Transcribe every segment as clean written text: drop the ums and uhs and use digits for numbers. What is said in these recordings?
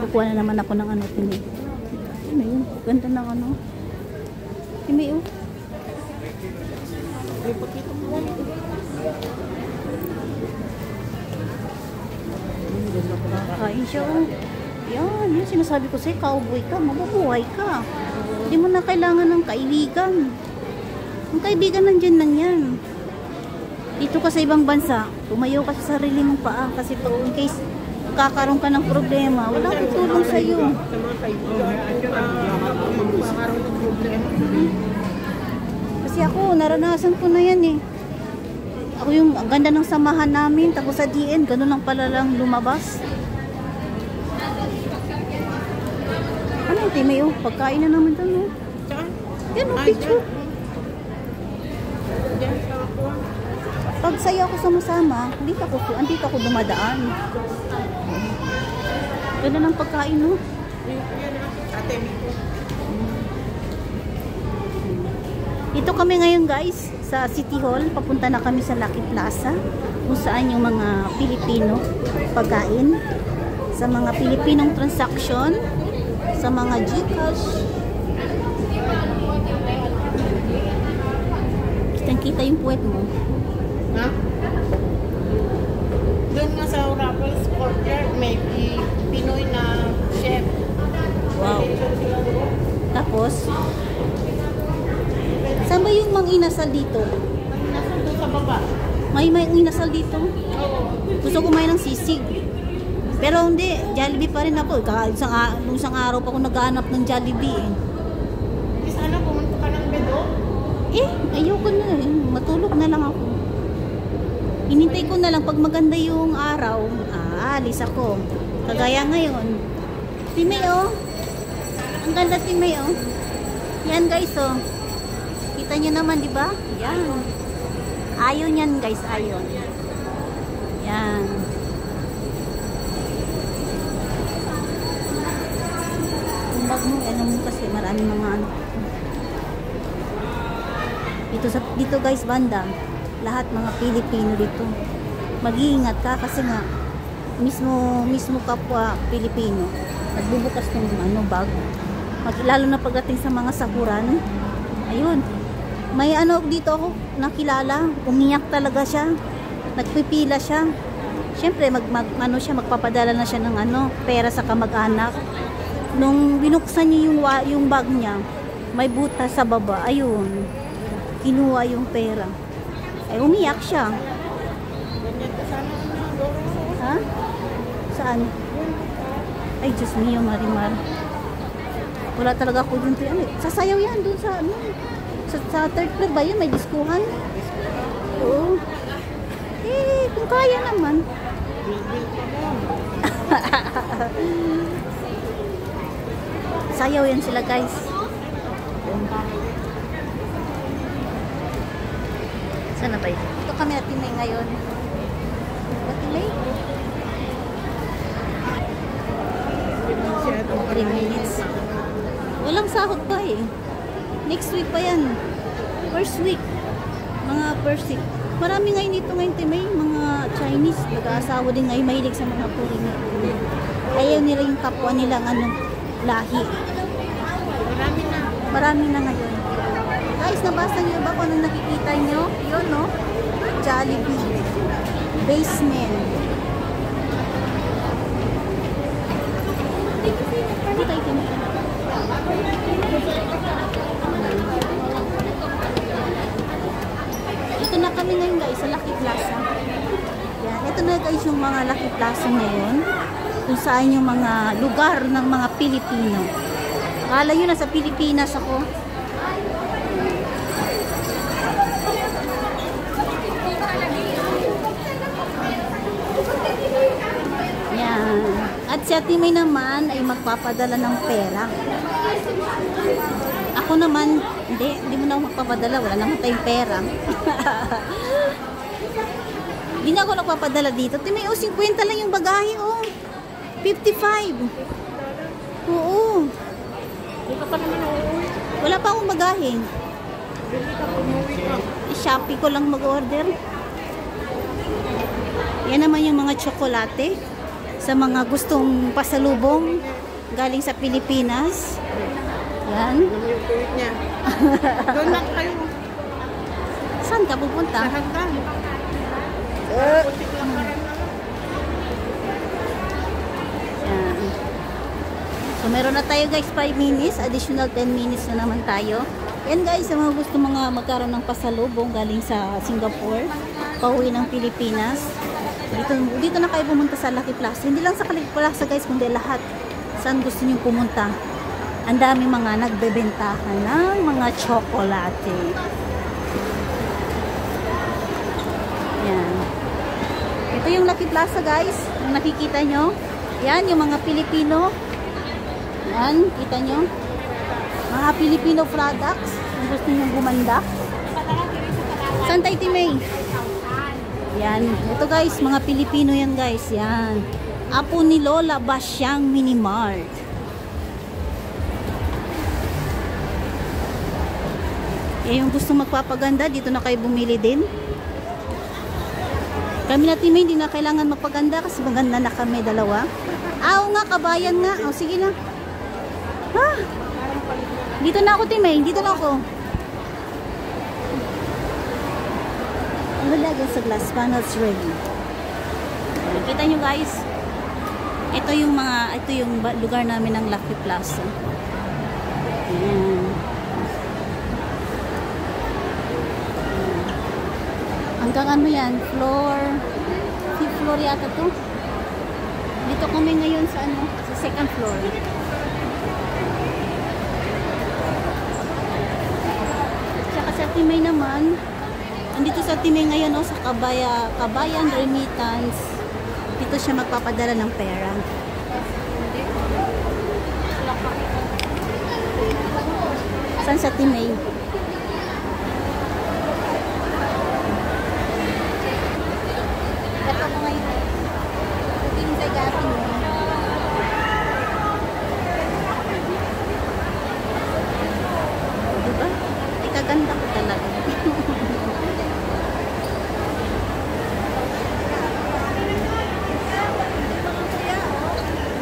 Kukuha na naman ako ng ano, Timay. Timay, yun. Ganda ng ano. Timay, oh. Kain siya, oh. Yan, yun sinasabi ko sa'yo, cowboy ka, mabubuhay ka. Hindi mo na kailangan ng kaibigan. Ang kaibigan nandyan lang yan. Dito ka sa ibang bansa, tumayo ka sa sarili mong paa kasi pag in case kakaroon ka ng problema, wala tutulong sa'yo. Kasi ako, naranasan ko na yan eh. Ako yung ang ganda ng samahan namin, tapos sa DN, ganun lang pala lang lumabas. Ano yung Timay, oh? Pagkain na naman doon, oh. Yan, oh, picture. Pag sa'yo ako sama-sama, andito ako dumadaan. Ganda ng pagkain, no? Dito kami ngayon, guys, sa City Hall. Papunta na kami sa Lucky Plaza, kung saan yung mga Pilipino pagkain, sa mga Pilipinong transaction, sa mga Gcash. Kitang-kita yung puwet mo. Ha? Doon nga sa Raffles Courtyard, may Pinoy na chef. Wow. Tapos, saan ba yung mang inasal dito? Nasa doon sa baba. May inasal dito? Oo. Gusto ko kumain ng sisig. Pero hindi, Jollibee pa rin ako. Nung isang araw pa ako naghahanap ng Jollibee eh. Sana pumunta ka ng bedo? Ayoko na eh. Matulog na lang ako. Hinintay ko na lang pag maganda yung araw. Alis ako. Kagaya ngayon. Timay, oh. Ang ganda, Timay, oh. Yan, guys, oh. Kita nyo naman, di ba? Yan. Ayon yan, guys. Ayon. Yan. Yung bag mo, ano mo kasi maraming mga ano. Dito guys, banda. Lahat mga Pilipino dito. Mag-iingat ka kasi nga mismo kapwa Pilipino nagbubukas ng ano bag. Lalo na pagdating sa mga sakuran. Ayun. May ano dito ako nakilala, umiyak talaga siya. Nagpipila siya. Siyempre magpapadala na siya ng ano, pera sa kamag-anak. Nung binuksan niya yung bag niya, may butas sa baba. Ayun. Kinuha yung pera. Ay, umiyak siya. Ha? Saan? Ay, Diyos mio, Marimar. Wala talaga ako dun. Sasayaw yan dun sa ano. Sa third floor ba yun? May diskuhan? Oo. Kung kaya naman. Sayaw yan sila, guys. Sana ba yun? Ito kami na Timay ngayon. Timay? 3 minutes. Walang sahod pa eh. Next week pa yan. First week. Mga first week. Marami ngayon dito ngayon Timay. Mga Chinese. Nag-aasawa din ngayon. Mahilig sa mga foreigner. Ayaw nila yung kapwa nilang lahi. Marami na ngayon. Guys, nabasa niyo ba kung anong nakikita niyo? Yun, no? Jollibee. Basement. Hindi tayo tinignan. Ito na kami ngayon, guys, sa Lucky Plaza. Yan. Ito na, guys, yung mga Lucky Plaza ngayon. Kung saan yung mga lugar ng mga Pilipino. Akala nyo, nasa Pilipinas ako. Yan. At si Ate May naman ay magpapadala ng pera. Ako naman, hindi mo na ako magpapadala. Wala naman tayong pera. Hindi na ako nagpapadala dito. Ate May, 50 lang yung bagahe, 55. Oo. Hindi ka pa naman uuwi. Wala pa akong bagahe. Hindi ka umuwi ka. Shopee ko lang mag-order. Yan naman yung mga tsokolate sa mga gustong pasalubong galing sa Pilipinas. Yan. Ano yung tuwid niya? Doon lang kayo. Saan ka pupunta? Sa hagdan. Putik lang pa rin. Yan. So meron na tayo guys 5 minutes, additional 10 minutes na naman tayo. Yan guys, sa mga gusto mga magkaroon ng pasalubong galing sa Singapore, pauwi ng Pilipinas. Dito na kayo pumunta sa Lucky Plaza. Hindi lang sa Lucky Plaza guys, kundi lahat. Saan gusto niyo pumunta? Ang dami mga nagbebentahan ng mga tsokolate. Yan. Ito yung Lucky Plaza guys. Yung nakikita nyo. Yan, yung mga Pilipino. Yan, kita nyo. Mga Filipino products. Kung gusto nyo gumanda. Saan tayo, Timay? Yan. Ito guys, mga Pilipino yan guys. Yan. Apo ni Lola Basyang Minimart. Eh, yung gusto magpapaganda, dito na kayo bumili din. Kami na Timay, hindi na kailangan magpaganda kasi maganda na kami dalawa. Oo nga, kabayan nga. O, sige na. Ha? Dito na ako, Timay. Dito na ako. Nalagyan sa glass panels ready. Kita nyo guys. Ito yung lugar namin ng Lucky Plaza. Ayan. Hanggang ano yan? Fifth floor yata to. Dito kami ngayon sa sa second floor. Tsaka sa Timay naman, andito sa Timay ngayon sa Kabayan Remittance. Dito siya magpapadala ng pera. Saan sa Timay? Ito mo ngayon. Sa gabi mo. Diba? Ikaganda ko talaga.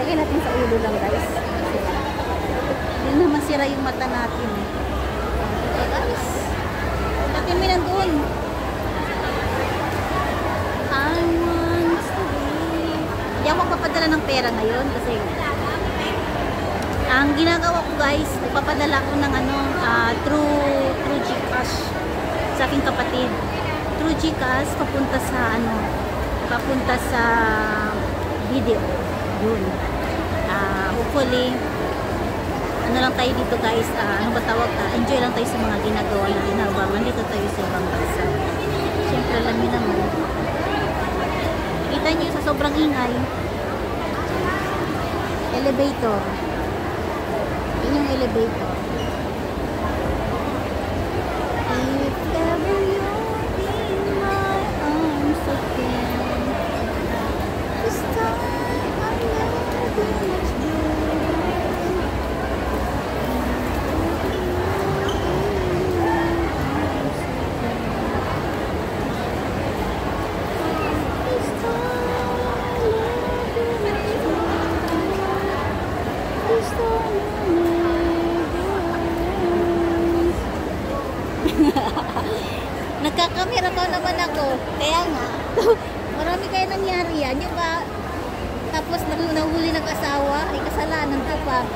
Lagyan natin sa ulo lang guys. Hindi na masira yung mata natin. Okay guys. Natin mo nandun. Hindi ako magpapadala ng pera ngayon kasi ang ginagawa ko guys, magpapadala ko ng through GCash sa aking kapatid. Through GCash papunta sa video. Yun. Hopefully ano lang tayo dito guys, enjoy lang tayo sa mga ginagawa natin habang nandito tayo sa ibang bansa. Siyempre alam niyo naman. Kita nyo sa sobrang ingay. Elevator. Yun yung elevator. If ever you're in my arms again, this time I'll never be much nagkakamera pa naman ako. Kaya nga, marami kaya nangyari yan. Yung ba, tapos nahuli ng asawa, ay kasalanan ko pa.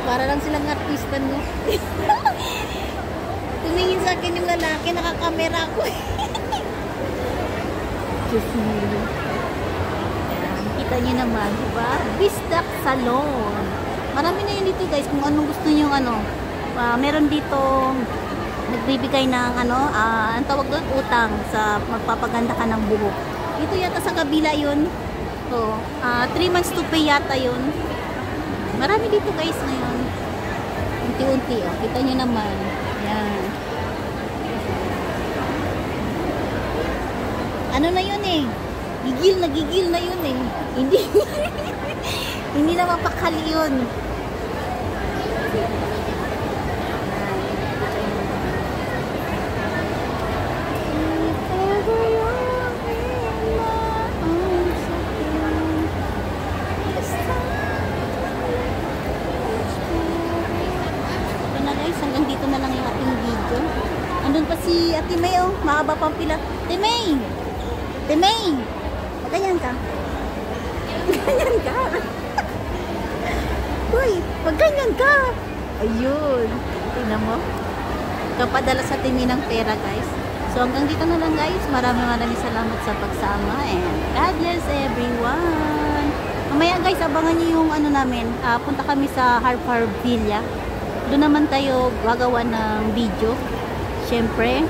Para lang silang artista, no? Tumingin sa akin yung lalaki, nakakamera ako. Kita nyo naman, diba? Bisdak Salon. Marami na yun dito guys, kung anong gusto nyo meron dito nagbibigay ng ang tawag doon, utang sa magpapaganda ka ng buhok. Dito yata sa kabila yun. So, 3 months to pay yata yun. Marami dito guys ngayon. Unti-unti. Kita nyo naman. Yan. Ano na yun eh? Gigil na yun eh. Hindi. Hindi na mapakali yun. Ate May, oh. Mahaba pang pila. Ate May! Ate May! Ganyan ka. Ganyan ka. Uy, ganyan ka. Ayun. Tingnan mo. Kapadala sa Ate May ng pera, guys. So, hanggang dito na lang, guys. Maraming salamat sa pagsama. And God bless everyone. Mamaya, guys, abangan nyo yung ano namin. Punta kami sa Harper Villa. Doon naman tayo gagawa ng video. Siyempre,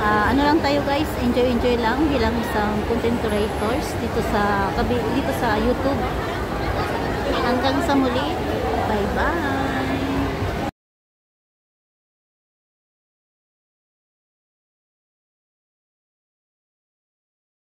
ano lang tayo, guys, enjoy lang bilang isang content creators dito sa YouTube. Hanggang sa muli. Bye bye.